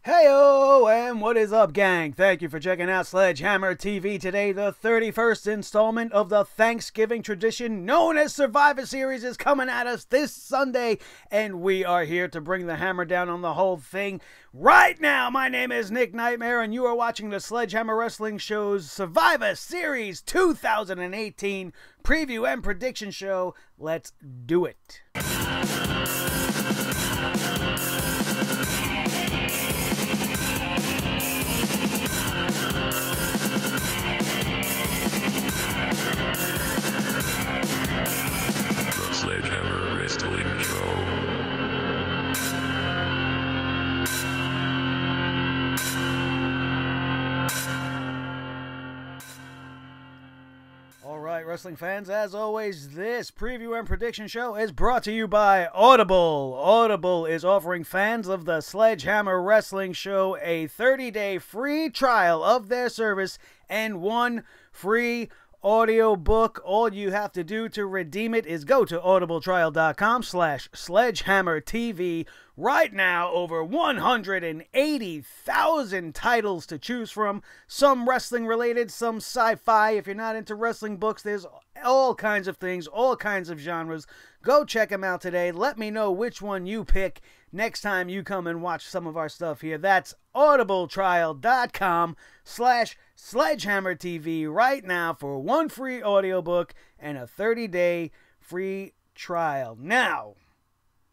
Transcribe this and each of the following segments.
Heyo, and what is up, gang? Thank you for checking out Sledgehammer TV today. The 31st installment of the Thanksgiving tradition known as Survivor Series is coming at us this Sunday, and we are here to bring the hammer down on the whole thing right now. My name is Nick Nightmare, and you are watching the Sledgehammer Wrestling Show's Survivor Series 2018 preview and prediction show. Let's do it. Sledgehammer Wrestling Show. Alright, wrestling fans, as always, this preview and prediction show is brought to you by Audible. Audible is offering fans of the Sledgehammer Wrestling Show a 30-day free trial of their service and one free audiobook. All you have to do to redeem it is go to audibletrial.com/sledgehammertv. Right now, over 180,000 titles to choose from. Some wrestling related, some sci-fi. If you're not into wrestling books, there's all kinds of things, all kinds of genres. Go check them out today. Let me know which one you pick next time you come and watch some of our stuff here. That's audibletrial.com/sledgehammertv right now for one free audiobook and a 30-day free trial. Now,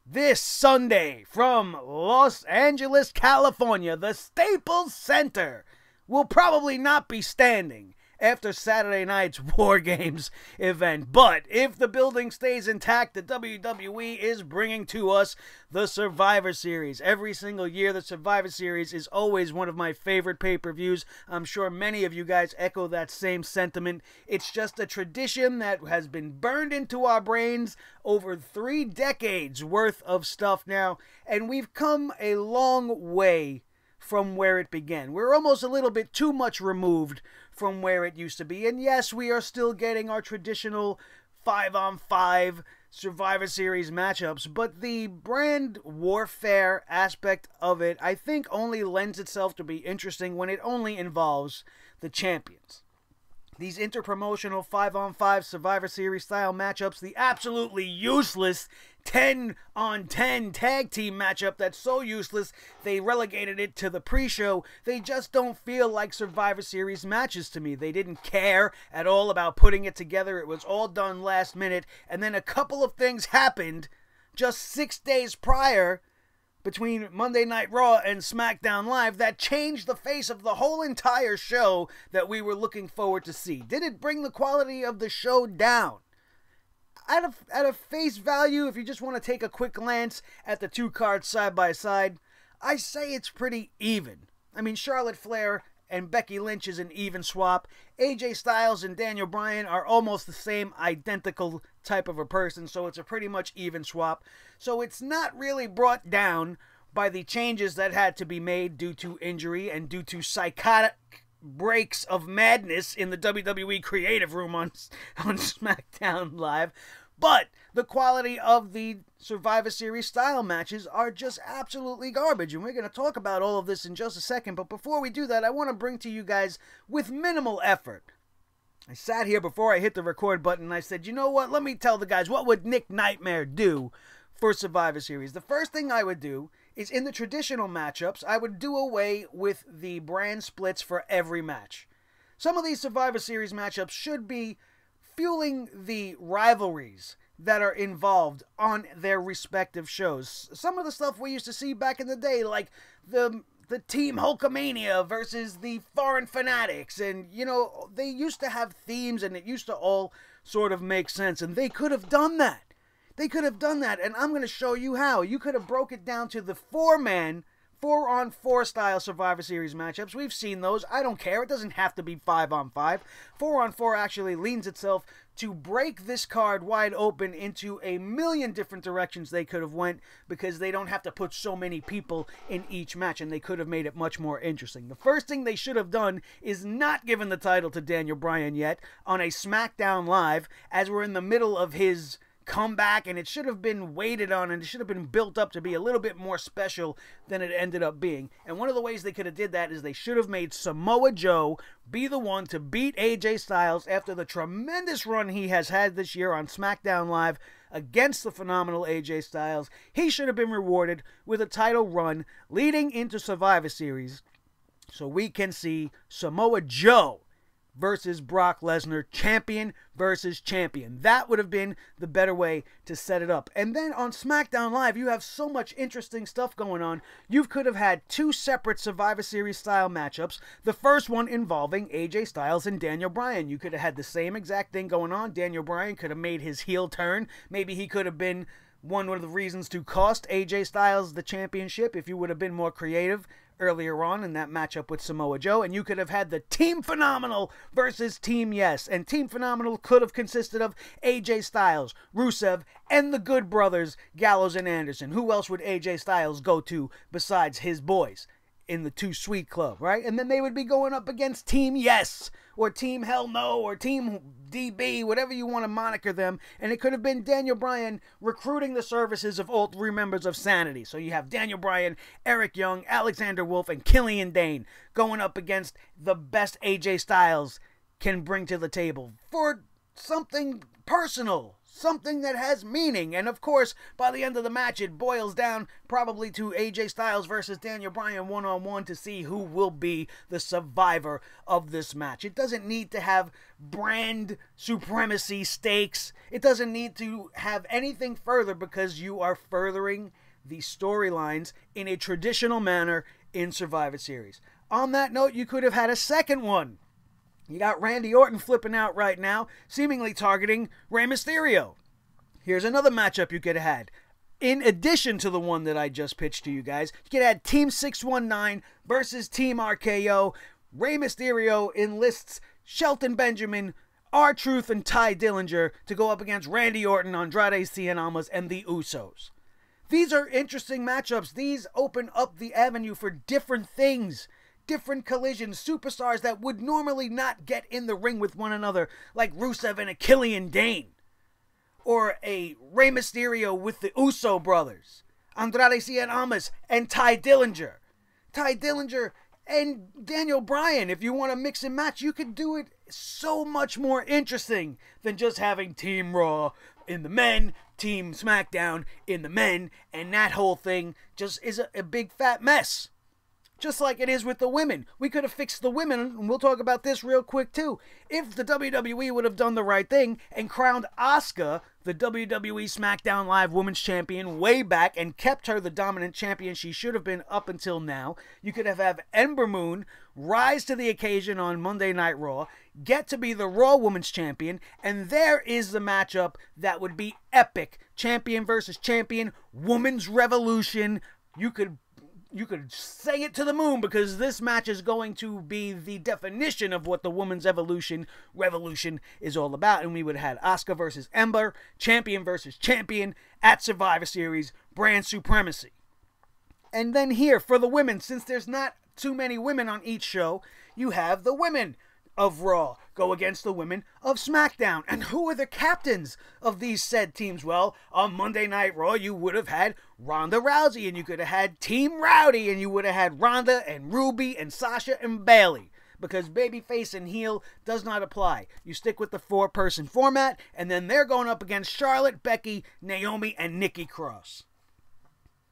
this Sunday from Los Angeles, California, the Staples Center will probably not be standing after Saturday night's War Games event. But if the building stays intact, the WWE is bringing to us the Survivor Series. Every single year, the Survivor Series is always one of my favorite pay-per-views. I'm sure many of you guys echo that same sentiment. It's just a tradition that has been burned into our brains over 3 decades worth of stuff now, and we've come a long way from where it began. We're almost a little bit too much removed from where it used to be. And yes, we are still getting our traditional 5-on-5 Survivor Series matchups, but the brand warfare aspect of it, I think, only lends itself to be interesting when it only involves the champions. These interpromotional 5-on-5 Survivor Series style matchups, the absolutely useless 10-on-10 tag team matchup that's so useless they relegated it to the pre-show. They just don't feel like Survivor Series matches to me. They didn't care at all about putting it together. It was all done last minute, and then a couple of things happened just 6 days prior between Monday Night Raw and Smackdown Live that changed the face of the whole entire show that we were looking forward to see. Did it bring the quality of the show down? At a face value, if you just want to take a quick glance at the two cards side by side, I say it's pretty even. I mean, Charlotte Flair and Becky Lynch is an even swap. AJ Styles and Daniel Bryan are almost the same identical type of a person, so it's a pretty much even swap. So it's not really brought down by the changes that had to be made due to injury and due to psychotic breaks of madness in the WWE creative room on Smackdown Live. But the quality of the Survivor Series style matches are just absolutely garbage, and we're going to talk about all of this in just a second. But before we do that, I want to bring to you guys, with minimal effort, I sat here before I hit the record button and I said, you know what, let me tell the guys, what would Nick Nightmare do for Survivor Series? The first thing I would do is, in the traditional matchups, I would do away with the brand splits for every match. Some of these Survivor Series matchups should be fueling the rivalries that are involved on their respective shows. Some of the stuff we used to see back in the day, like the Team Hulkamania versus the Foreign Fanatics, and, you know, they used to have themes and it used to all sort of make sense, and they could have done that. They could have done that, and I'm going to show you how. You could have broke it down to the 4-man, 4-on-4 style Survivor Series matchups. We've seen those. I don't care. It doesn't have to be 5-on-5. 4-on-4 actually leans itself to break this card wide open into a million different directions they could have went, because they don't have to put so many people in each match, and they could have made it much more interesting. The first thing they should have done is not given the title to Daniel Bryan yet on a Smackdown Live, as we're in the middle of his comeback, and it should have been waited on, and it should have been built up to be a little bit more special than it ended up being. And one of the ways they could have did that is they should have made Samoa Joe be the one to beat AJ Styles after the tremendous run he has had this year on SmackDown Live against the phenomenal AJ Styles. He should have been rewarded with a title run leading into Survivor Series, so we can see Samoa Joe versus Brock Lesnar, champion versus champion. That would have been the better way to set it up. And then on SmackDown Live, you have so much interesting stuff going on. You could have had two separate Survivor Series style matchups. The first one involving AJ Styles and Daniel Bryan. You could have had the same exact thing going on. Daniel Bryan could have made his heel turn. Maybe he could have been one of the reasons to cost AJ Styles the championship if you would have been more creative earlier on in that matchup with Samoa Joe. And you could have had the Team Phenomenal versus Team Yes. And Team Phenomenal could have consisted of AJ Styles, Rusev, and the Good Brothers, Gallows and Anderson. Who else would AJ Styles go to besides his boys in the Too Sweet Club, right? And then they would be going up against Team Yes, or Team Hell No, or Team DB, whatever you want to moniker them. And it could have been Daniel Bryan recruiting the services of all three members of Sanity. So you have Daniel Bryan, Eric Young, Alexander Wolf, and Killian Dane going up against the best AJ Styles can bring to the table for something personal, something that has meaning. And of course, by the end of the match, it boils down probably to AJ Styles versus Daniel Bryan one-on-one to see who will be the survivor of this match. It doesn't need to have brand supremacy stakes. It doesn't need to have anything further, because you are furthering the storylines in a traditional manner in Survivor Series. On that note, you could have had a second one. You got Randy Orton flipping out right now, seemingly targeting Rey Mysterio. Here's another matchup you could have had. In addition to the one that I just pitched to you guys, you could have had Team 619 versus Team RKO. Rey Mysterio enlists Shelton Benjamin, R-Truth, and Ty Dillinger to go up against Randy Orton, Andrade Cien Almas, and the Usos. These are interesting matchups. These open up the avenue for different things. Different collisions, superstars that would normally not get in the ring with one another, like Rusev and a Killian Dane, or a Rey Mysterio with the Uso brothers, Andrade Cien Almas and Ty Dillinger. Ty Dillinger and Daniel Bryan. If you want to mix and match, you could do it so much more interesting than just having Team Raw in the men, Team SmackDown in the men, and that whole thing just is a big fat mess. Just like it is with the women. We could have fixed the women, and we'll talk about this real quick too. If the WWE would have done the right thing and crowned Asuka the WWE SmackDown Live Women's Champion way back and kept her the dominant champion she should have been up until now, you could have Ember Moon rise to the occasion on Monday Night Raw, get to be the Raw Women's Champion, and there is the matchup that would be epic. Champion versus champion, Women's Revolution. You could say it to the moon, because this match is going to be the definition of what the women's revolution is all about. And we would have had Asuka versus Ember, champion versus champion at Survivor Series, brand supremacy. And then here for the women, since there's not too many women on each show, you have the women of Raw go against the women of SmackDown. And who are the captains of these said teams? Well, on Monday Night Raw, you would have had Ronda Rousey, and you could have had Team Rowdy, and you would have had Ronda and Ruby and Sasha and Bayley, because babyface and heel does not apply. You stick with the 4-person format, and then they're going up against Charlotte, Becky, Naomi, and Nikki Cross.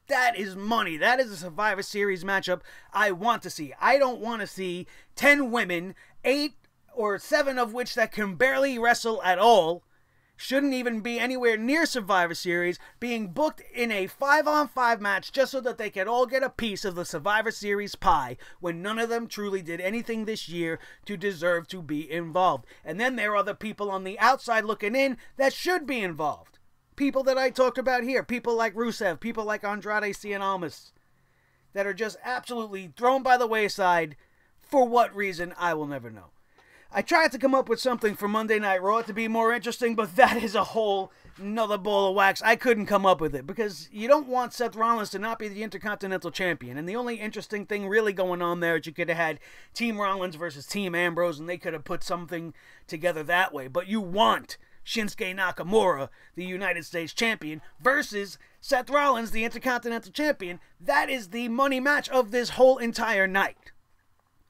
That is money. That is a Survivor Series matchup I want to see. I don't want to see 10 women, 8 or 7 of which that can barely wrestle at all, shouldn't even be anywhere near Survivor Series, being booked in a 5-on-5 match just so that they could all get a piece of the Survivor Series pie, when none of them truly did anything this year to deserve to be involved. And then there are the people on the outside looking in that should be involved. People that I talked about here, people like Rusev, people like Andrade Cien Almas, that are just absolutely thrown by the wayside. For what reason, I will never know. I tried to come up with something for Monday Night Raw to be more interesting, but that is a whole nother ball of wax. I couldn't come up with it, because you don't want Seth Rollins to not be the Intercontinental Champion. And the only interesting thing really going on there is you could have had Team Rollins versus Team Ambrose, and they could have put something together that way. But you want Shinsuke Nakamura, the United States Champion, versus Seth Rollins, the Intercontinental Champion. That is the money match of this whole entire night.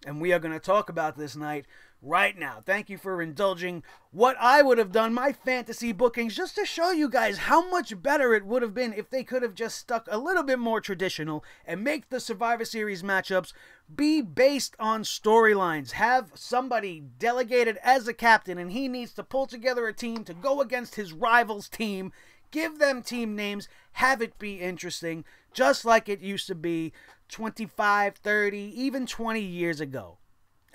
And we are going to talk about this night right now. Thank you for indulging what I would have done, my fantasy bookings, just to show you guys how much better it would have been if they could have just stuck a little bit more traditional and make the Survivor Series matchups be based on storylines. Have somebody delegated as a captain and he needs to pull together a team to go against his rival's team. Give them team names. Have it be interesting, just like it used to be 25, 30, even 20 years ago.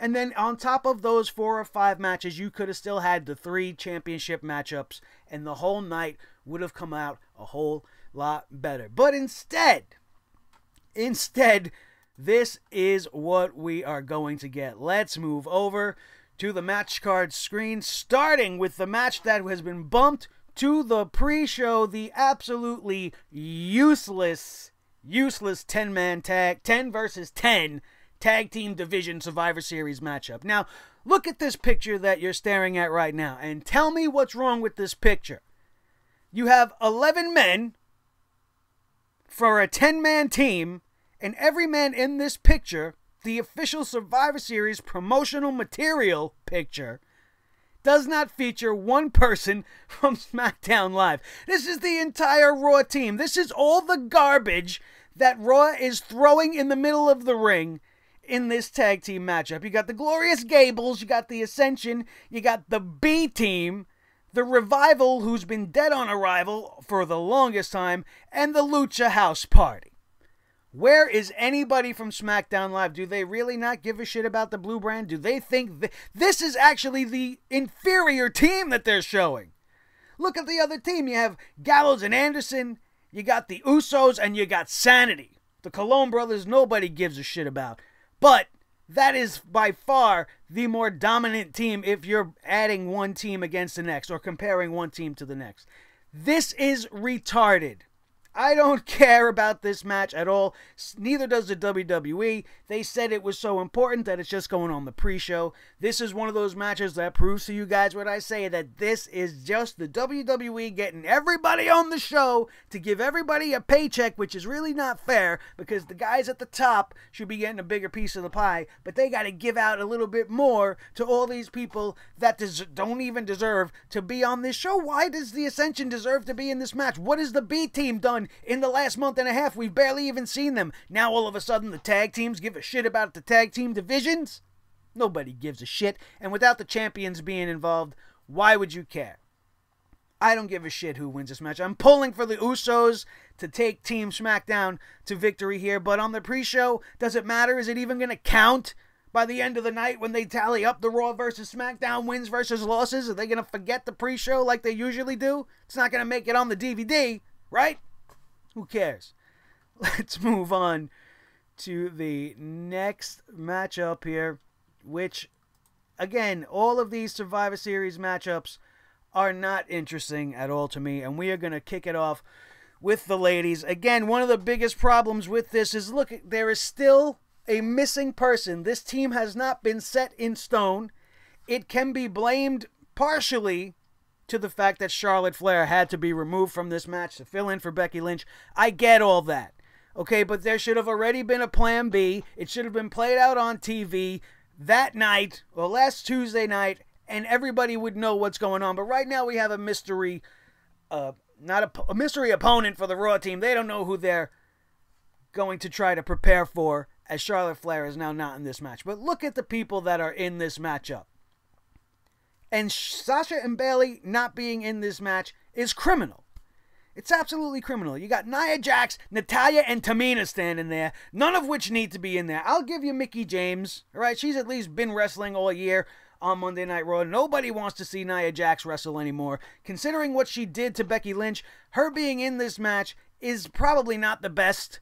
And then on top of those 4 or 5 matches, you could have still had the 3 championship matchups, and the whole night would have come out a whole lot better. But instead, this is what we are going to get. Let's move over to the match card screen, starting with the match that has been bumped to the pre-show, the absolutely useless 10-man tag, 10 versus 10 Tag Team Division Survivor Series matchup. Now, look at this picture that you're staring at right now, and tell me what's wrong with this picture. You have 11 men for a 10-man team, and every man in this picture, the official Survivor Series promotional material picture, does not feature one person from Smackdown Live. This is the entire Raw team. This is all the garbage that Raw is throwing in the middle of the ring in this tag team matchup. You got the Glorious Gables, you got the Ascension, you got the B Team, the Revival, who's been dead on arrival for the longest time, and the Lucha House Party. Where is anybody from SmackDown Live? Do they really not give a shit about the blue brand? Do they think this is actually the inferior team that they're showing? Look at the other team. You have Gallows and Anderson, you got the Usos, and you got Sanity. The Colon brothers, nobody gives a shit about. But that is by far the more dominant team if you're adding one team against the next or comparing one team to the next. This is retarded. I don't care about this match at all. Neither does the WWE. They said it was so important that it's just going on the pre-show. This is one of those matches that proves to you guys what I say, that this is just the WWE getting everybody on the show to give everybody a paycheck, which is really not fair because the guys at the top should be getting a bigger piece of the pie, but they got to give out a little bit more to all these people that don't even deserve to be on this show. Why does the Ascension deserve to be in this match? What has the B Team done in the last month and a half? We've barely even seen them. Now all of a sudden the tag teams give a shit about the tag team divisions? Nobody gives a shit. And without the champions being involved, why would you care? I don't give a shit who wins this match. I'm pulling for the Usos to take Team SmackDown to victory here. But on the pre-show, does it matter? Is it even going to count by the end of the night when they tally up the Raw versus SmackDown wins versus losses? Are they going to forget the pre-show like they usually do? It's not going to make it on the DVD, right? Who cares? Let's move on to the next matchup here, which, again, all of these Survivor Series matchups are not interesting at all to me, and we are going to kick it off with the ladies. Again, one of the biggest problems with this is, look, there is still a missing person. This team has not been set in stone. It can be blamed partially to the fact that Charlotte Flair had to be removed from this match to fill in for Becky Lynch. I get all that. Okay, but there should have already been a plan B. It should have been played out on TV that night, or last Tuesday night, and everybody would know what's going on. But right now we have a mystery, a mystery opponent for the Raw team. They don't know who they're going to try to prepare for, as Charlotte Flair is now not in this match. But look at the people that are in this matchup. And Sasha and Bayley not being in this match is criminal. It's absolutely criminal. You got Nia Jax, Natalya, and Tamina standing there, none of which need to be in there. I'll give you Mickie James. All right, she's at least been wrestling all year on Monday Night Raw. Nobody wants to see Nia Jax wrestle anymore. Considering what she did to Becky Lynch, her being in this match is probably not the best.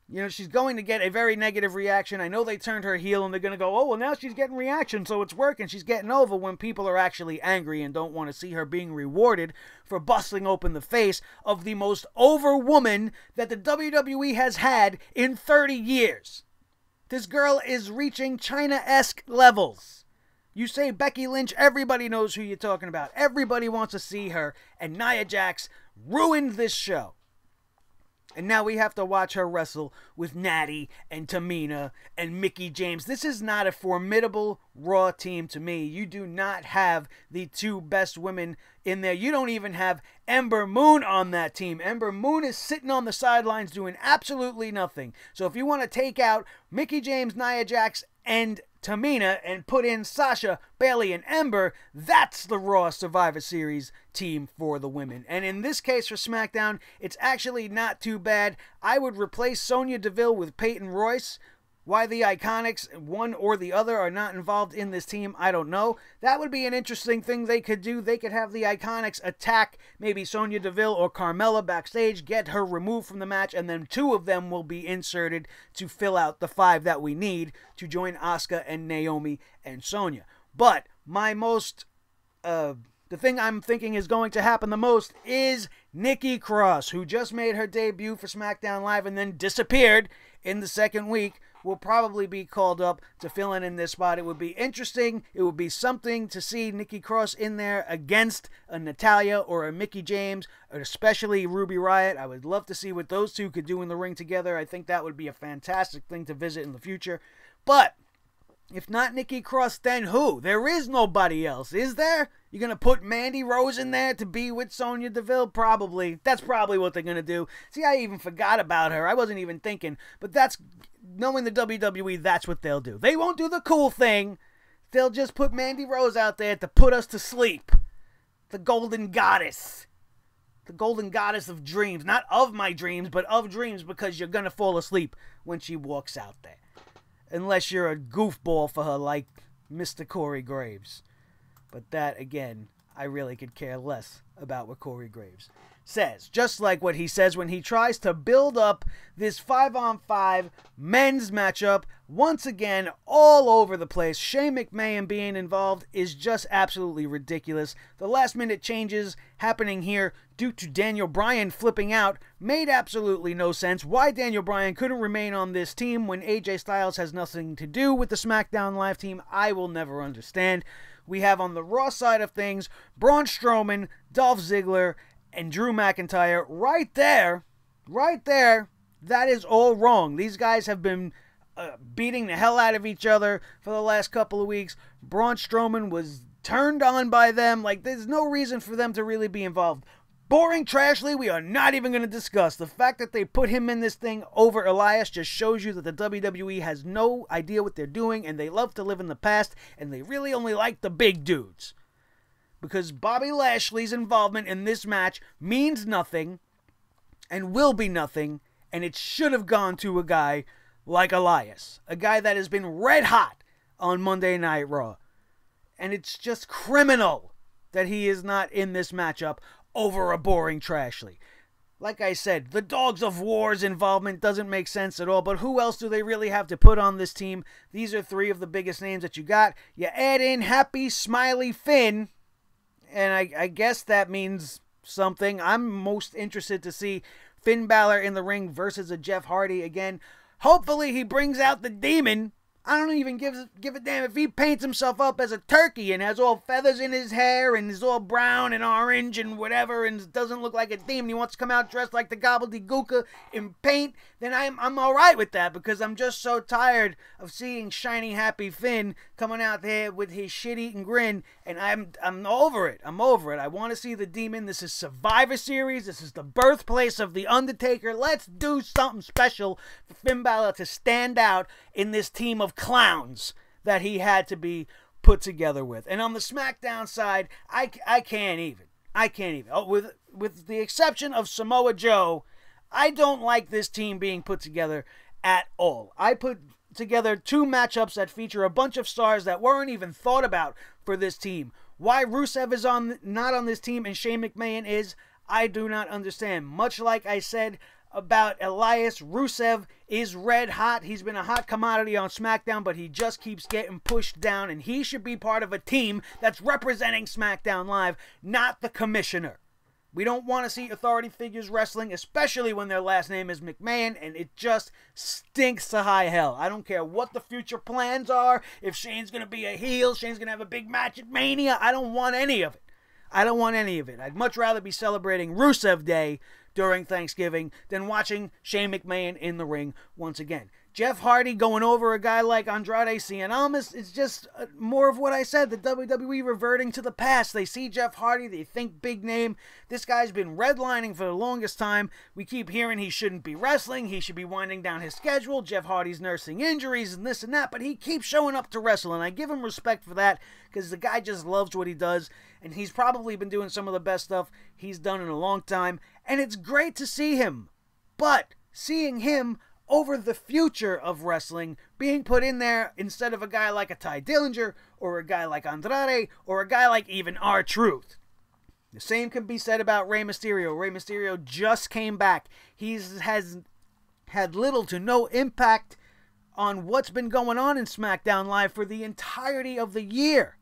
You know, she's going to get a very negative reaction. I know they turned her heel and they're going to go, oh, well, now she's getting reaction, so it's working. She's getting over, when people are actually angry and don't want to see her being rewarded for busting open the face of the most over woman that the WWE has had in 30 years. This girl is reaching China-esque levels. You say Becky Lynch, everybody knows who you're talking about. Everybody wants to see her. And Nia Jax ruined this show. And now we have to watch her wrestle with Natty and Tamina and Mickie James. This is not a formidable Raw team to me. You do not have the two best women in there. You don't even have Ember Moon on that team. Ember Moon is sitting on the sidelines doing absolutely nothing. So if you want to take out Mickie James, Nia Jax, and Tamina and put in Sasha, Bayley, and Ember, that's the Raw Survivor Series team for the women. And in this case for SmackDown, it's actually not too bad. I would replace Sonya Deville with Peyton Royce. Why the Iconics, one or the other, are not involved in this team, I don't know. That would be an interesting thing they could do. They could have the Iconics attack maybe Sonya Deville or Carmella backstage, get her removed from the match, and then two of them will be inserted to fill out the 5 that we need to join Asuka and Naomi and Sonya. But my most, the thing I'm thinking is going to happen the most is Nikki Cross, who just made her debut for SmackDown Live and then disappeared in the second week, will probably be called up to fill in this spot. It would be interesting. It would be something to see Nikki Cross in there against a Natalya or a Mickie James, or especially Ruby Riott. I would love to see what those two could do in the ring together. I think that would be a fantastic thing to visit in the future. But if not Nikki Cross, then who? There is nobody else, is there? You're going to put Mandy Rose in there to be with Sonya Deville? Probably. That's probably what they're going to do. See, I even forgot about her. I wasn't even thinking. But that's, knowing the WWE, that's what they'll do. They won't do the cool thing. They'll just put Mandy Rose out there to put us to sleep. The Golden Goddess. The Golden Goddess of dreams. Not of my dreams, but of dreams, because you're going to fall asleep when she walks out there. Unless you're a goofball for her like Mr. Corey Graves. But that, again, I really could care less about what Corey Graves says. Just like what he says when he tries to build up this 5-on-5 men's matchup. Once again, all over the place. Shane McMahon being involved is just absolutely ridiculous. The last-minute changes happening here due to Daniel Bryan flipping out made absolutely no sense. Why Daniel Bryan couldn't remain on this team when AJ Styles has nothing to do with the SmackDown Live team, I will never understand. We have on the Raw side of things, Braun Strowman, Dolph Ziggler, and Drew McIntyre. Right there, that is all wrong. These guys have been beating the hell out of each other for the last couple of weeks. Braun Strowman was turned on by them. Like, there's no reason for them to really be involved. Boring Trashley, we are not even going to discuss. The fact that they put him in this thing over Elias just shows you that the WWE has no idea what they're doing, and they love to live in the past, and they really only like the big dudes. Because Bobby Lashley's involvement in this match means nothing, and will be nothing, and it should have gone to a guy like Elias. A guy that has been red hot on Monday Night Raw. And it's just criminal that he is not in this matchup over a boring Trashley. Like I said, the Dogs of War's involvement doesn't make sense at all, but who else do they really have to put on this team? These are 3 of the biggest names that you got. You add in Happy Smiley Finn, and I guess that means something. I'm most interested to see Finn Balor in the ring versus a Jeff Hardy again. Hopefully he brings out the demon. I don't even give a damn if he paints himself up as a turkey and has all feathers in his hair and is all brown and orange and whatever and doesn't look like a demon. He wants to come out dressed like the gobbledygooka in paint. Then I'm all right with that, because I'm just so tired of seeing shiny happy Finn coming out there with his shit-eating grin, and I'm over it. I'm over it. I want to see the demon. This is Survivor Series. This is the birthplace of The Undertaker. Let's do something special for Finn Balor to stand out in this team of clowns that he had to be put together with. And on the SmackDown side, I can't even. Oh, with the exception of Samoa Joe, I don't like this team being put together at all. I put together 2 matchups that feature a bunch of stars that weren't even thought about for this team. Why Rusev is not on this team and Shane McMahon is, I do not understand. Much like I said about Elias, Rusev is red hot. He's been a hot commodity on SmackDown, but he just keeps getting pushed down, and he should be part of a team that's representing SmackDown Live, not the commissioner. We don't want to see authority figures wrestling, especially when their last name is McMahon, and it just stinks to high hell. I don't care what the future plans are. If Shane's going to be a heel, Shane's going to have a big match at Mania. I don't want any of it. I don't want any of it. I'd much rather be celebrating Rusev Day during Thanksgiving than watching Shane McMahon in the ring once again. Jeff Hardy going over a guy like Andrade Cien Almas is just more of what I said, the WWE reverting to the past. They see Jeff Hardy, they think big name. This guy's been redlining for the longest time. We keep hearing he shouldn't be wrestling, he should be winding down his schedule. Jeff Hardy's nursing injuries and this and that, but he keeps showing up to wrestle, and I give him respect for that because the guy just loves what he does, and he's probably been doing some of the best stuff he's done in a long time, and it's great to see him. But seeing him over the future of wrestling being put in there instead of a guy like a Ty Dillinger or a guy like Andrade or a guy like even R-Truth. The same can be said about Rey Mysterio. Rey Mysterio just came back. He has had little to no impact on what's been going on in SmackDown Live for the entirety of the year.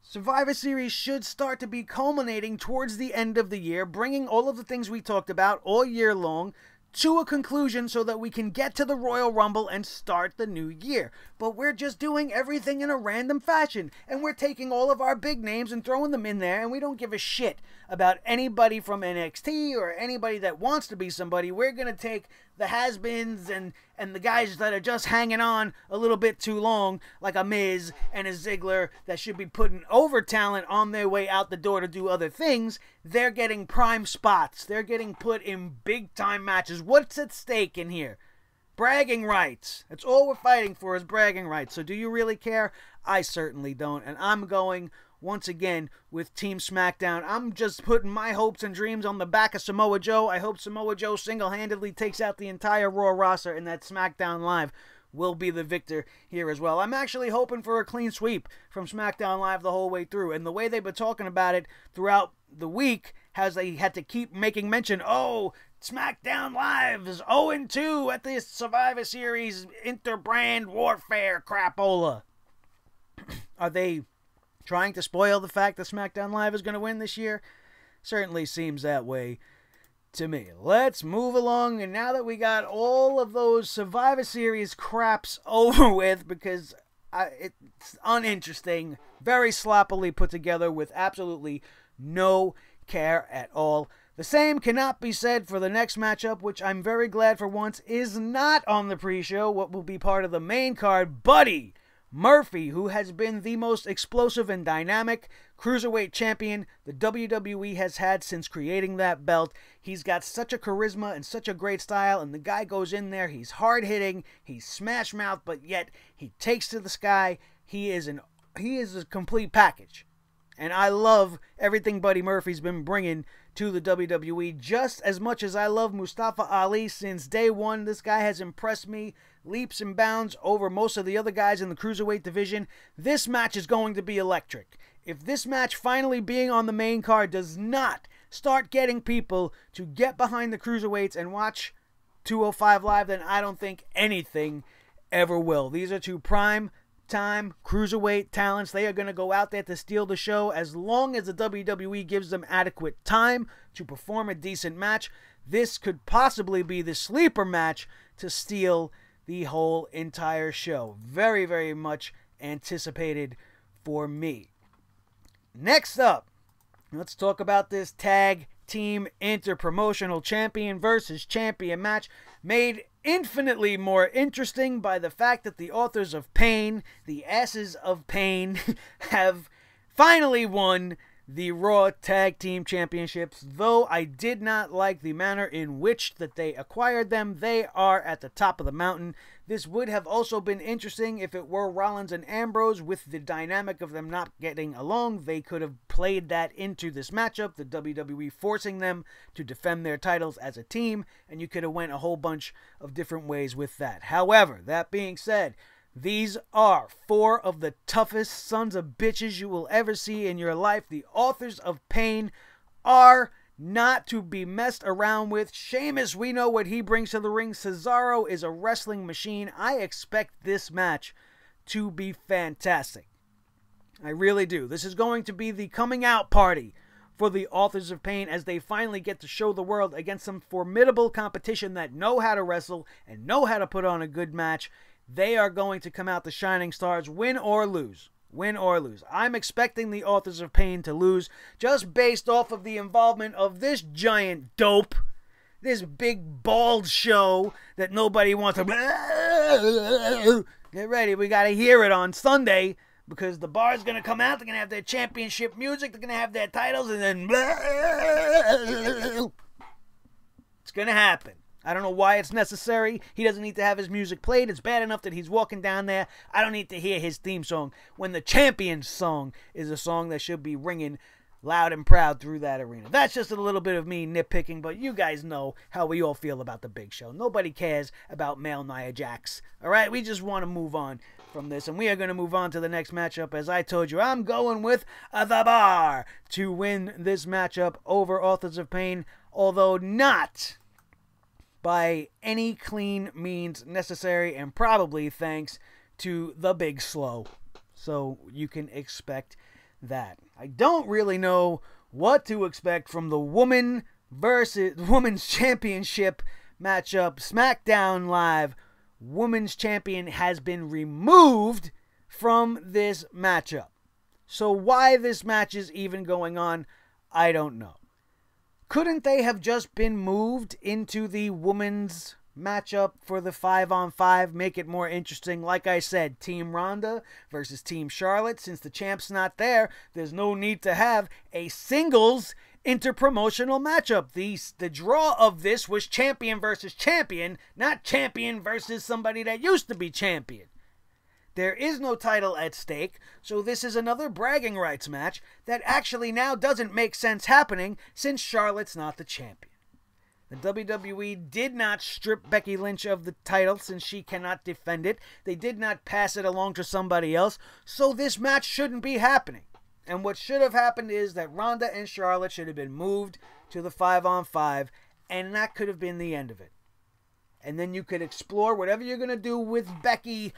Survivor Series should start to be culminating towards the end of the year, bringing all of the things we talked about all year long to a conclusion so that we can get to the Royal Rumble and start the new year. But we're just doing everything in a random fashion, and we're taking all of our big names and throwing them in there, and we don't give a shit about anybody from NXT or anybody that wants to be somebody. We're going to take the has-beens and the guys that are just hanging on a little bit too long, like a Miz and a Ziggler that should be putting over talent on their way out the door to do other things. They're getting prime spots. They're getting put in big-time matches. What's at stake in here? Bragging rights. That's all we're fighting for is bragging rights. So do you really care? I certainly don't. And I'm going, once again, with Team SmackDown. I'm just putting my hopes and dreams on the back of Samoa Joe. I hope Samoa Joe single-handedly takes out the entire Raw roster and that SmackDown Live will be the victor here as well. I'm actually hoping for a clean sweep from SmackDown Live the whole way through. And the way they've been talking about it throughout the week has they had to keep making mention, SmackDown Live is 0-2 at the Survivor Series Interbrand Warfare crapola. Are they trying to spoil the fact that SmackDown Live is going to win this year? Certainly seems that way to me. Let's move along, and now that we got all of those Survivor Series craps over with, because it's uninteresting, very sloppily put together with absolutely no care at all. The same cannot be said for the next matchup, which I'm very glad for once is not on the pre-show, what will be part of the main card. Buddy Murphy, who has been the most explosive and dynamic cruiserweight champion the WWE has had since creating that belt. He's got such a charisma and such a great style, and the guy goes in there, he's hard-hitting, he's smash-mouth, but yet he takes to the sky. He is a complete package. And I love everything Buddy Murphy's been bringing to the WWE just as much as I love Mustafa Ali since day one. This guy has impressed me leaps and bounds over most of the other guys in the cruiserweight division. This match is going to be electric. If this match finally being on the main card does not start getting people to get behind the cruiserweights and watch 205 Live, then I don't think anything ever will. These are two prime time cruiserweight talents. They are going to go out there to steal the show as long as the WWE gives them adequate time to perform a decent match. This could possibly be the sleeper match to steal the whole entire show. Very, very much anticipated for me. Next up, let's talk about this tag team interpromotional champion versus champion match, made infinitely more interesting by the fact that the authors of pain, the asses of pain, have finally won the Raw Tag Team Championships. Though I did not like the manner in which that they acquired them, they are at the top of the mountain. This would have also been interesting if it were Rollins and Ambrose. With the dynamic of them not getting along, they could have played that into this matchup, the WWE forcing them to defend their titles as a team, and you could have went a whole bunch of different ways with that. However, that being said, these are four of the toughest sons of bitches you will ever see in your life. The authors of pain are not to be messed around with. Sheamus, we know what he brings to the ring. Cesaro is a wrestling machine. I expect this match to be fantastic. I really do. This is going to be the coming out party for the Authors of Pain as they finally get to show the world against some formidable competition that know how to wrestle and know how to put on a good match. They are going to come out the shining stars, win or lose. Win or lose. I'm expecting the Authors of Pain to lose just based off of the involvement of this giant dope, this big bald show that nobody wants to... Get ready, we got to hear it on Sunday because the bar's going to come out, they're going to have their championship music, they're going to have their titles, and then... It's going to happen. I don't know why it's necessary. He doesn't need to have his music played. It's bad enough that he's walking down there. I don't need to hear his theme song when the champion's song is a song that should be ringing loud and proud through that arena. That's just a little bit of me nitpicking, but you guys know how we all feel about the Big Show. Nobody cares about male Nia Jax. All right, we just want to move on from this, and we are going to move on to the next matchup. As I told you, I'm going with The Bar to win this matchup over Authors of Pain, although not by any clean means necessary, and probably thanks to the Big Slow. So you can expect that. I don't really know what to expect from the Women's Championship matchup. SmackDown Live Women's Champion has been removed from this matchup. So why this match is even going on, I don't know. Couldn't they have just been moved into the women's matchup for the 5-on-5, make it more interesting? Like I said, Team Ronda versus Team Charlotte. Since the champ's not there, there's no need to have a singles interpromotional matchup. The draw of this was champion versus champion, not champion versus somebody that used to be champion. There is no title at stake, so this is another bragging rights match that actually now doesn't make sense happening since Charlotte's not the champion. The WWE did not strip Becky Lynch of the title since she cannot defend it. They did not pass it along to somebody else, so this match shouldn't be happening. And what should have happened is that Ronda and Charlotte should have been moved to the 5-on-5, and that could have been the end of it. And then you could explore whatever you're going to do with Becky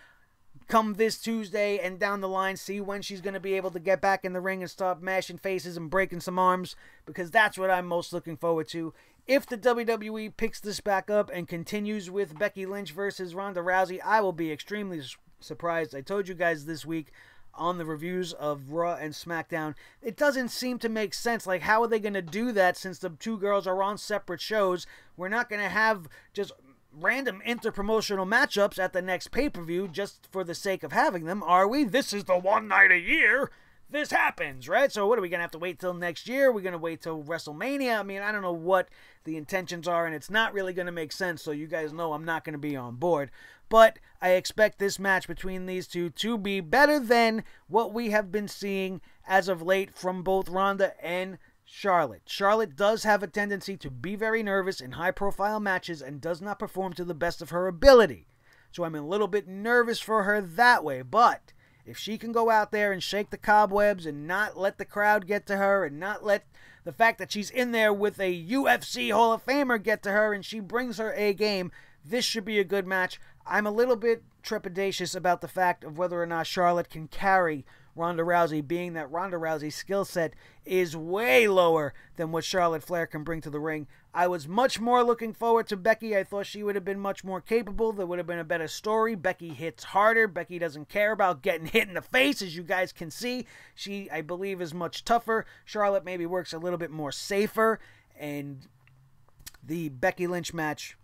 come this Tuesday and down the line, see when she's going to be able to get back in the ring and start mashing faces and breaking some arms, because that's what I'm most looking forward to. If the WWE picks this back up and continues with Becky Lynch versus Ronda Rousey, I will be extremely surprised. I told you guys this week on the reviews of Raw and SmackDown, it doesn't seem to make sense. Like, how are they going to do that since the two girls are on separate shows? We're not going to have just random interpromotional matchups at the next pay-per-view just for the sake of having them, are we? This is the one night a year this happens, right? So what are we going to have to wait till next year? We're going to wait till WrestleMania? I mean, I don't know what the intentions are, and it's not really going to make sense, so you guys know I'm not going to be on board. But I expect this match between these two to be better than what we have been seeing as of late from both Ronda and Charlotte. Charlotte does have a tendency to be very nervous in high-profile matches and does not perform to the best of her ability. So I'm a little bit nervous for her that way. But if she can go out there and shake the cobwebs and not let the crowd get to her and not let the fact that she's in there with a UFC Hall of Famer get to her and she brings her A game, this should be a good match. I'm a little bit trepidatious about the fact of whether or not Charlotte can carry Ronda Rousey, being that Ronda Rousey's skill set is way lower than what Charlotte Flair can bring to the ring. I was much more looking forward to Becky. I thought she would have been much more capable. There would have been a better story. Becky hits harder. Becky doesn't care about getting hit in the face, as you guys can see. She, I believe, is much tougher. Charlotte maybe works a little bit more safer, and the Becky Lynch match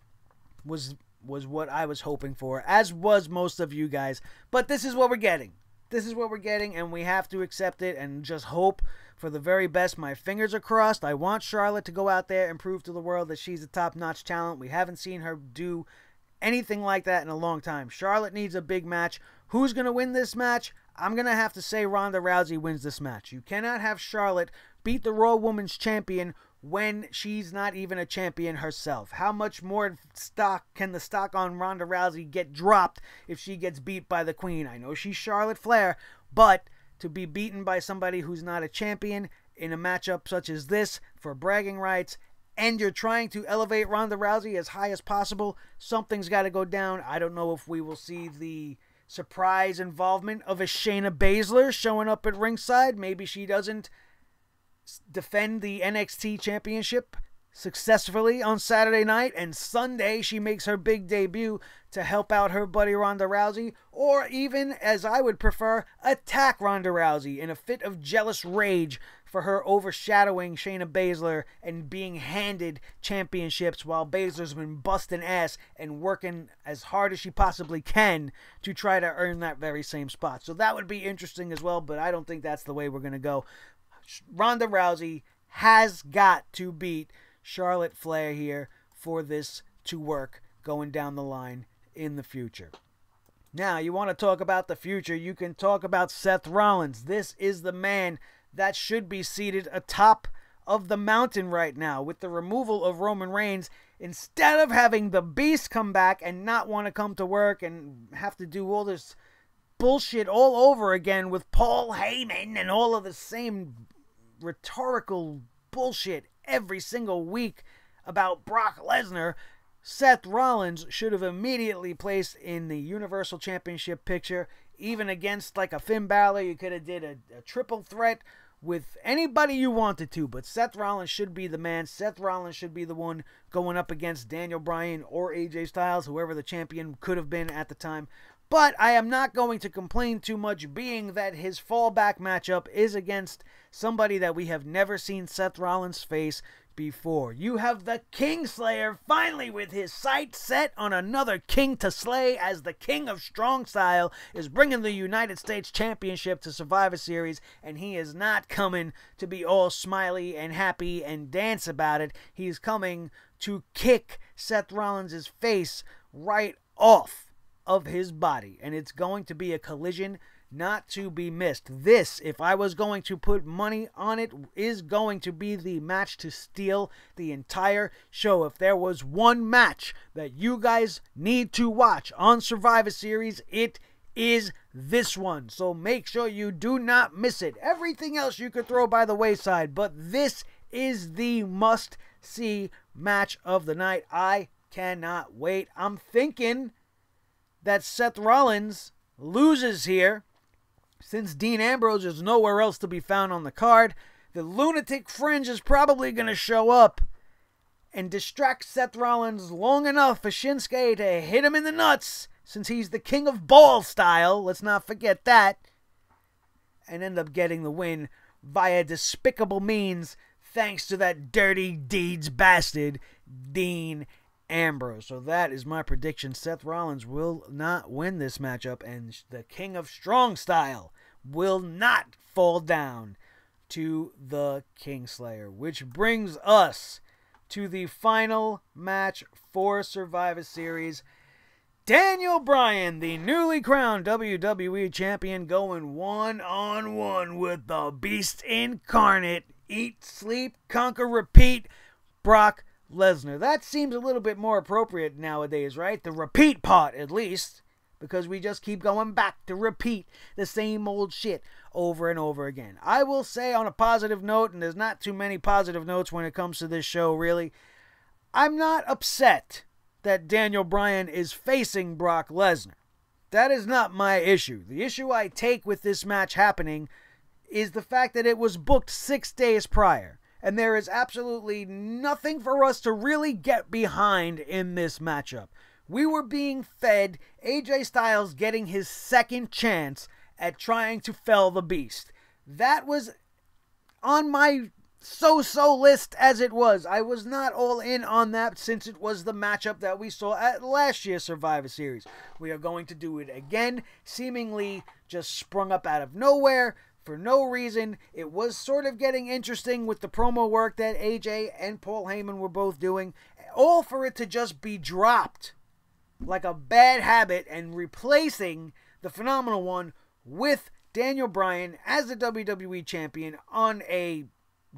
was what I was hoping for, as was most of you guys. But this is what we're getting. This is what we're getting, and we have to accept it and just hope for the very best. My fingers are crossed. I want Charlotte to go out there and prove to the world that she's a top-notch talent. We haven't seen her do anything like that in a long time. Charlotte needs a big match. Who's going to win this match? I'm going to have to say Ronda Rousey wins this match. You cannot have Charlotte beat the Raw Women's Champion when she's not even a champion herself. How much more stock can the stock on Ronda Rousey get dropped if she gets beat by the Queen? I know she's Charlotte Flair, but to be beaten by somebody who's not a champion in a matchup such as this for bragging rights, and you're trying to elevate Ronda Rousey as high as possible, something's got to go down. I don't know if we will see the surprise involvement of a Shayna Baszler showing up at ringside. Maybe she doesn't defend the NXT Championship successfully on Saturday night, and Sunday she makes her big debut to help out her buddy Ronda Rousey, or even, as I would prefer, attack Ronda Rousey in a fit of jealous rage for her overshadowing Shayna Baszler and being handed championships while Baszler's been busting ass and working as hard as she possibly can to try to earn that very same spot. So that would be interesting as well, but I don't think that's the way we're going to go. Ronda Rousey has got to beat Charlotte Flair here for this to work going down the line in the future. Now, you want to talk about the future, you can talk about Seth Rollins. This is the man that should be seated atop of the mountain right now with the removal of Roman Reigns. Instead of having the Beast come back and not want to come to work and have to do all this bullshit all over again with Paul Heyman and all of the same rhetorical bullshit every single week about Brock Lesnar, Seth Rollins should have immediately placed in the Universal Championship picture. Even against like a Finn Balor, you could have did a triple threat with anybody you wanted to, but Seth Rollins should be the man. Seth Rollins should be the one going up against Daniel Bryan or AJ Styles, whoever the champion could have been at the time. But I am not going to complain too much, being that his fallback matchup is against somebody that we have never seen Seth Rollins face before. You have the Kingslayer finally with his sights set on another king to slay, as the King of Strong Style is bringing the United States Championship to Survivor Series, and he is not coming to be all smiley and happy and dance about it. He's coming to kick Seth Rollins' face right off of his body, and it's going to be a collision not to be missed. This, if I was going to put money on it, is going to be the match to steal the entire show. If there was one match that you guys need to watch on Survivor Series, it is this one. So make sure you do not miss it. Everything else you could throw by the wayside, but this is the must-see match of the night. I cannot wait. I'm thinking that Seth Rollins loses here, since Dean Ambrose is nowhere else to be found on the card. The Lunatic Fringe is probably going to show up and distract Seth Rollins long enough for Shinsuke to hit him in the nuts, since he's the King of Ball Style, let's not forget that, and end up getting the win via despicable means, thanks to that dirty deeds bastard, Dean Ambrose. So that is my prediction. Seth Rollins will not win this matchup, and the King of Strong Style will not fall down to the Kingslayer, which brings us to the final match for Survivor Series. Daniel Bryan, the newly crowned WWE Champion, going one-on-one with the Beast Incarnate. Eat, sleep, conquer, repeat, Brock Lesnar. That seems a little bit more appropriate nowadays, right? The repeat part, at least, because we just keep going back to repeat the same old shit over and over again. I will say, on a positive note, and there's not too many positive notes when it comes to this show, really, I'm not upset that Daniel Bryan is facing Brock Lesnar. That is not my issue. The issue I take with this match happening is the fact that it was booked 6 days prior. And there is absolutely nothing for us to really get behind in this matchup. We were being fed AJ Styles getting his second chance at trying to fell the Beast. That was on my so-so list as it was. I was not all in on that, since it was the matchup that we saw at last year's Survivor Series. We are going to do it again, seemingly just sprung up out of nowhere, for no reason. It was sort of getting interesting with the promo work that AJ and Paul Heyman were both doing, all for it to just be dropped like a bad habit, and replacing the Phenomenal One with Daniel Bryan as the WWE Champion on a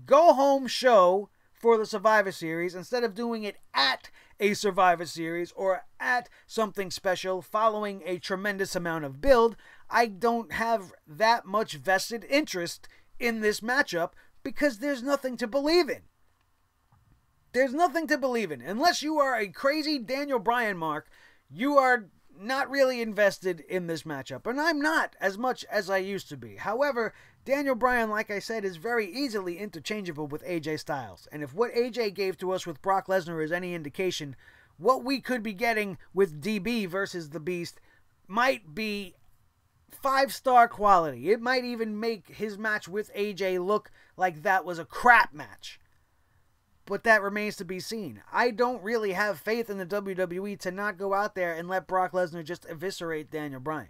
go-home show for the Survivor Series, instead of doing it at a Survivor Series or at something special following a tremendous amount of build. I don't have that much vested interest in this matchup, because there's nothing to believe in. There's nothing to believe in. Unless you are a crazy Daniel Bryan mark, you are not really invested in this matchup. And I'm not as much as I used to be. However, Daniel Bryan, like I said, is very easily interchangeable with AJ Styles. And if what AJ gave to us with Brock Lesnar is any indication, what we could be getting with DB versus the Beast might be 5-star quality. It might even make his match with AJ look like that was a crap match. But that remains to be seen. I don't really have faith in the WWE to not go out there and let Brock Lesnar just eviscerate Daniel Bryan.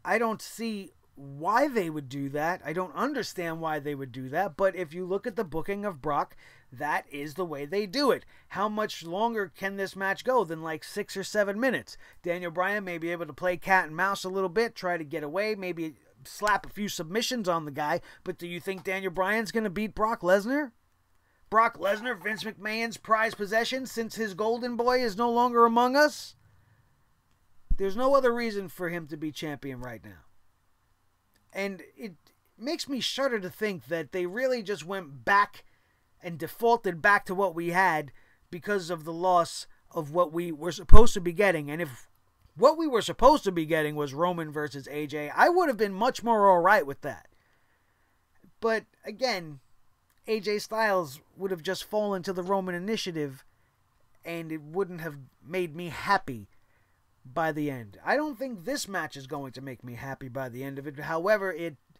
I don't see why they would do that. I don't understand why they would do that. But if you look at the booking of Brock, that is the way they do it. How much longer can this match go than like 6 or 7 minutes? Daniel Bryan may be able to play cat and mouse a little bit, try to get away, maybe slap a few submissions on the guy. But do you think Daniel Bryan's going to beat Brock Lesnar? Brock Lesnar, Vince McMahon's prized possession since his golden boy is no longer among us? There's no other reason for him to be champion right now. And it makes me shudder to think that they really just went back and defaulted back to what we had because of the loss of what we were supposed to be getting. And if what we were supposed to be getting was Roman versus AJ, I would have been much more alright with that. But again, AJ Styles would have just fallen to the Roman initiative and it wouldn't have made me happy by the end. I don't think this match is going to make me happy by the end of it. However,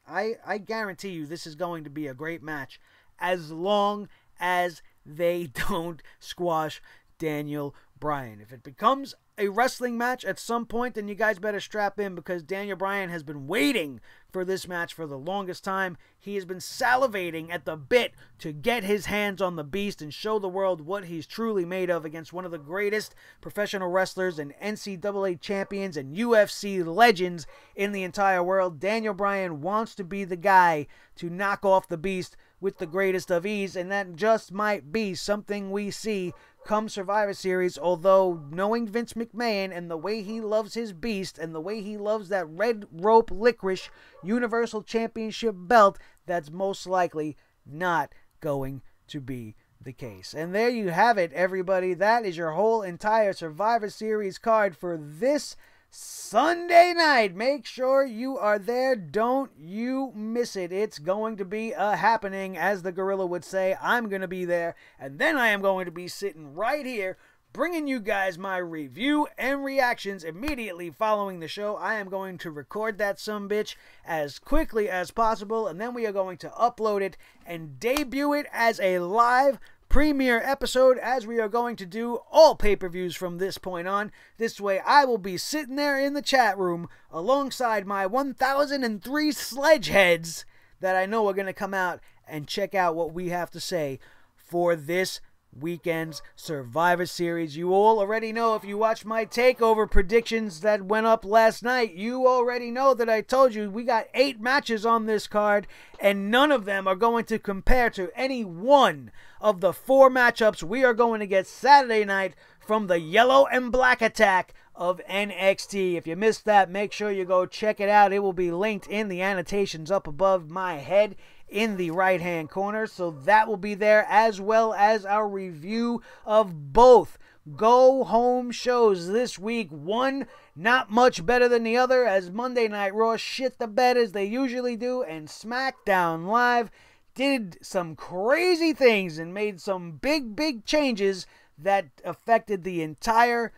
I guarantee you this is going to be a great match as long as they don't squash Daniel Bryan. If it becomes a wrestling match at some point, then you guys better strap in because Daniel Bryan has been waiting for this match for the longest time. He has been salivating at the bit to get his hands on the Beast and show the world what he's truly made of against one of the greatest professional wrestlers and NCAA champions and UFC legends in the entire world. Daniel Bryan wants to be the guy to knock off the Beast with the greatest of ease, and that just might be something we see come Survivor Series, although knowing Vince McMahon and the way he loves his Beast and the way he loves that red rope licorice Universal Championship belt, that's most likely not going to be the case. And there you have it, everybody. That is your whole entire Survivor Series card for this Sunday night. Make sure you are there. Don't you miss it. It's going to be a happening, as the gorilla would say. I'm going to be there, and then I am going to be sitting right here bringing you guys my review and reactions immediately following the show. I am going to record that sumbitch as quickly as possible, and then we are going to upload it and debut it as a live premiere episode, as we are going to do all pay-per-views from this point on. This way I will be sitting there in the chat room alongside my 1003 sledgeheads that I know are going to come out and check out what we have to say for this weekend's Survivor Series. You all already know, if you watched my takeover predictions that went up last night, you already know that I told you we got 8 matches on this card, and none of them are going to compare to any one of the 4 matchups we are going to get Saturday night from the Yellow and Black Attack of NXT. If you missed that, make sure you go check it out. It will be linked in the annotations up above my head in the right hand corner, so that will be there, as well as our review of both go home shows this week. One not much better than the other, as Monday Night Raw shit the bed as they usually do, and Smackdown Live did some crazy things and made some big changes that affected the entire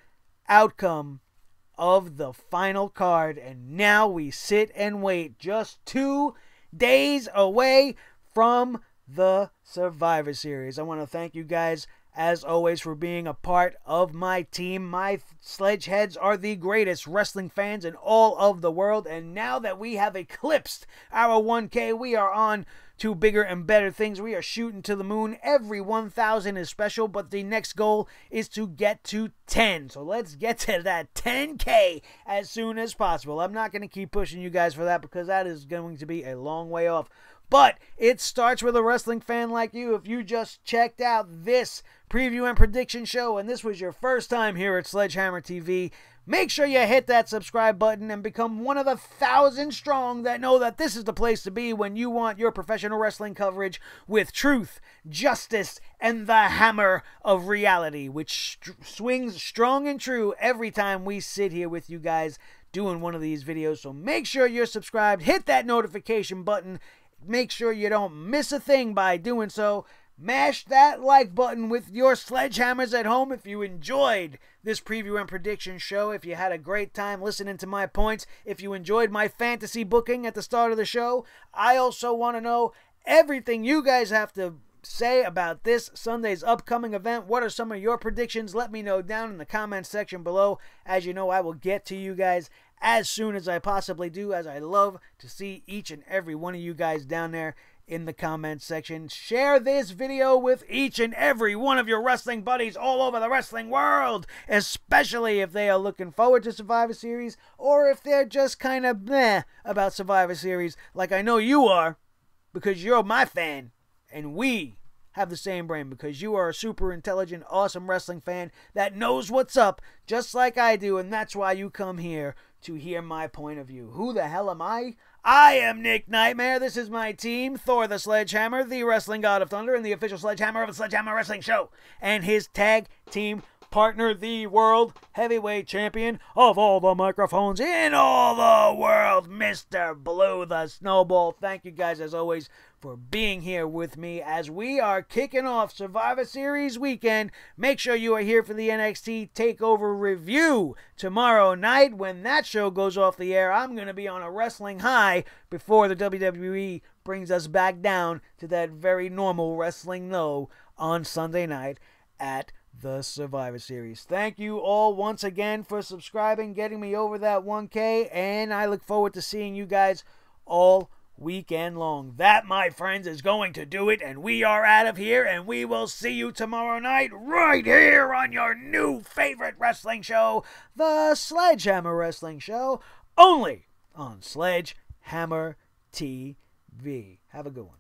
outcome of the final card. And now we sit and wait, just 2 days away from the Survivor Series. I want to thank you guys, as always, for being a part of my team. My Sledgeheads are the greatest wrestling fans in all of the world, and now that we have eclipsed our 1K, we are on to bigger and better things. We are shooting to the moon. Every 1,000 is special, but the next goal is to get to 10. So let's get to that 10K as soon as possible. I'm not going to keep pushing you guys for that because that is going to be a long way off. But it starts with a wrestling fan like you. If you just checked out this preview and prediction show and this was your first time here at Sledgehammer TV, make sure you hit that subscribe button and become one of the 1,000 strong that know that this is the place to be when you want your professional wrestling coverage with truth, justice, and the hammer of reality, which swings strong and true every time we sit here with you guys doing one of these videos. So make sure you're subscribed. Hit that notification button. Make sure you don't miss a thing by doing so. Mash that like button with your sledgehammers at home if you enjoyed this preview and prediction show, if you had a great time listening to my points, if you enjoyed my fantasy booking at the start of the show. I also want to know everything you guys have to say about this Sunday's upcoming event. What are some of your predictions? Let me know down in the comments section below. As you know, I will get to you guys as soon as I possibly do, as I love to see each and every one of you guys down there in the comments section. Share this video with each and every one of your wrestling buddies all over the wrestling world, especially if they are looking forward to Survivor Series or if they're just kind of meh about Survivor Series like I know you are, because you're my fan and we have the same brain, because you are a super intelligent, awesome wrestling fan that knows what's up just like I do, and that's why you come here to hear my point of view. Who the hell am I? I am Nick Nightmare. This is my team, Thor the Sledgehammer, the wrestling god of thunder, and the official sledgehammer of the Sledgehammer Wrestling Show, and his tag team partner, the world heavyweight champion of all the microphones in all the world, Mr. Blue the Snowball. Thank you guys, as always, for being here with me as we are kicking off Survivor Series weekend. Make sure you are here for the NXT TakeOver review tomorrow night. When that show goes off the air, I'm going to be on a wrestling high before the WWE brings us back down to that very normal wrestling low on Sunday night at the Survivor Series. Thank you all once again for subscribing, getting me over that 1K, and I look forward to seeing you guys all weekend long. That, my friends, is going to do it, and we are out of here, and we will see you tomorrow night right here on your new favorite wrestling show, the Sledgehammer Wrestling Show, only on Sledgehammer TV. Have a good one.